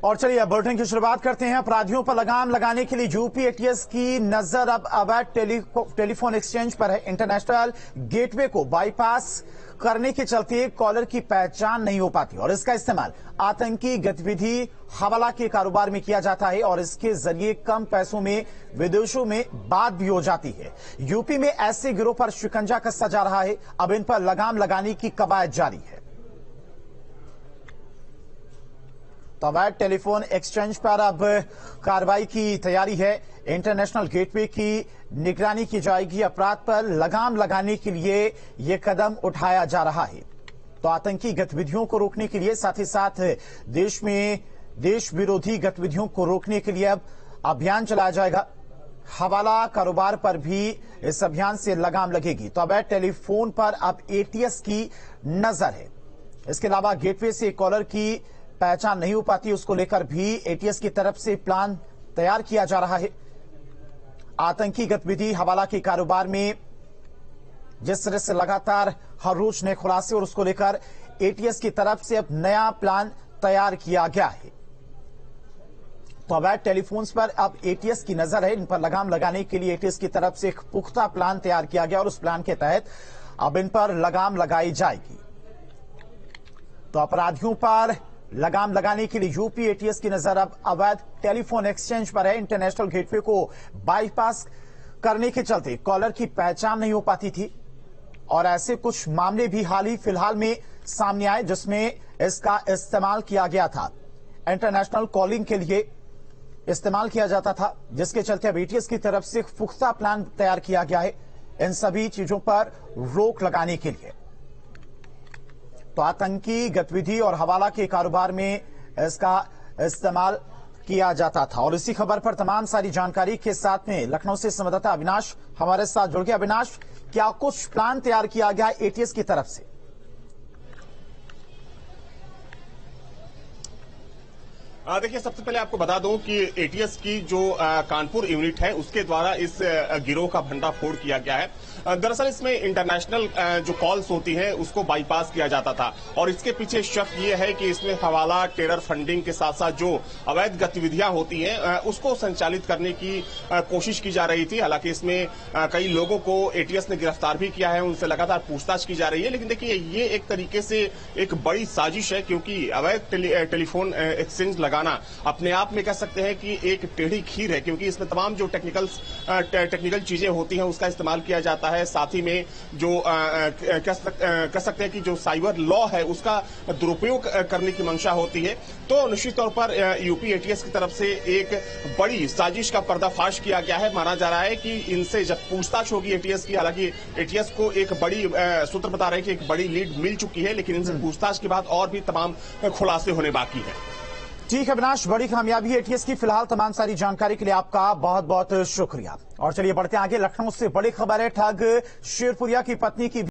और चलिए बुलेटिन की शुरुआत करते हैं। अपराधियों पर लगाम लगाने के लिए यूपी एटीएस की नजर अब अवैध टेलीफोन एक्सचेंज पर है। इंटरनेशनल गेटवे को बाईपास करने के चलते कॉलर की पहचान नहीं हो पाती और इसका इस्तेमाल आतंकी गतिविधि हवाला के कारोबार में किया जाता है और इसके जरिए कम पैसों में विदेशों में बात भी हो जाती है। यूपी में ऐसे गिरोह पर शिकंजा कसता जा रहा है। अब इन पर लगाम लगाने की कवायद जारी है। तो अवैध टेलीफोन एक्सचेंज पर अब कार्रवाई की तैयारी है। इंटरनेशनल गेटवे की निगरानी की जाएगी। अपराध पर लगाम लगाने के लिए यह कदम उठाया जा रहा है। तो आतंकी गतिविधियों को रोकने के लिए साथ ही साथ देश में देश विरोधी गतिविधियों को रोकने के लिए अब अभियान चलाया जाएगा। हवाला कारोबार पर भी इस अभियान से लगाम लगेगी। तो अवैध टेलीफोन पर अब एटीएस की नजर है। इसके अलावा गेटवे से कॉलर की पहचान नहीं हो पाती, उसको लेकर भी एटीएस की तरफ से प्लान तैयार किया जा रहा है। आतंकी गतिविधि हवाला के कारोबार में जिस तरह से लगातार हर रोज नए खुलासे और उसको लेकर एटीएस की तरफ से अब नया प्लान तैयार किया गया है। तो अवैध टेलीफोन्स पर अब एटीएस की नजर है। इन पर लगाम लगाने के लिए एटीएस की तरफ से एक पुख्ता प्लान तैयार किया गया और उस प्लान के तहत अब इन पर लगाम लगाई जाएगी। तो अपराधियों पर लगाम लगाने के लिए यूपी एटीएस की नजर अब अवैध टेलीफोन एक्सचेंज पर है। इंटरनेशनल गेटवे को बाईपास करने के चलते कॉलर की पहचान नहीं हो पाती थी और ऐसे कुछ मामले भी फिलहाल में सामने आए जिसमें इसका इस्तेमाल किया गया था। इंटरनेशनल कॉलिंग के लिए इस्तेमाल किया जाता था, जिसके चलते अब एटीएस की तरफ से पुख्ता प्लान तैयार किया गया है इन सभी चीजों पर रोक लगाने के लिए। तो आतंकी गतिविधि और हवाला के कारोबार में इसका इस्तेमाल किया जाता था। और इसी खबर पर तमाम सारी जानकारी के साथ में लखनऊ से संवाददाता अविनाश हमारे साथ जुड़ गए। अविनाश, क्या कुछ प्लान तैयार किया गया एटीएस की तरफ से? देखिए, सबसे पहले आपको बता दूं कि एटीएस की जो कानपुर यूनिट है उसके द्वारा इस गिरोह का भंडाफोड़ किया गया है। दरअसल इसमें इंटरनेशनल जो कॉल्स होती हैं उसको बाईपास किया जाता था और इसके पीछे शक ये है कि इसमें हवाला, टेरर फंडिंग के साथ साथ जो अवैध गतिविधियां होती हैं उसको संचालित करने की कोशिश की जा रही थी। हालांकि इसमें कई लोगों को एटीएस ने गिरफ्तार भी किया है, उनसे लगातार पूछताछ की जा रही है। लेकिन देखिए, ये एक तरीके से एक बड़ी साजिश है क्योंकि अवैध टेलीफोन एक्सचेंज लगाना अपने आप में कह सकते हैं कि एक टेढ़ी खीर है, क्योंकि इसमें तमाम जो टेक्निकल चीजें होती हैं उसका इस्तेमाल किया जाता है। साथ ही में जो कह सकते हैं कि जो साइबर लॉ है उसका दुरुपयोग करने की मंशा होती है। तो निश्चित तौर पर यूपी एटीएस की तरफ से एक बड़ी साजिश का पर्दाफाश किया गया है। माना जा रहा है कि इनसे जब पूछताछ होगी एटीएस की, हालांकि एटीएस को एक बड़ी सूत्र बता रहे हैं कि एक बड़ी लीड मिल चुकी है, लेकिन इनसे पूछताछ के बाद और भी तमाम खुलासे होने बाकी है। ठीक है अविनाश, बड़ी कामयाबी एटीएस की। फिलहाल तमाम सारी जानकारी के लिए आपका बहुत बहुत शुक्रिया। और चलिए बढ़ते आगे। लखनऊ से बड़ी खबर है। ठग शेरपुरिया की पत्नी की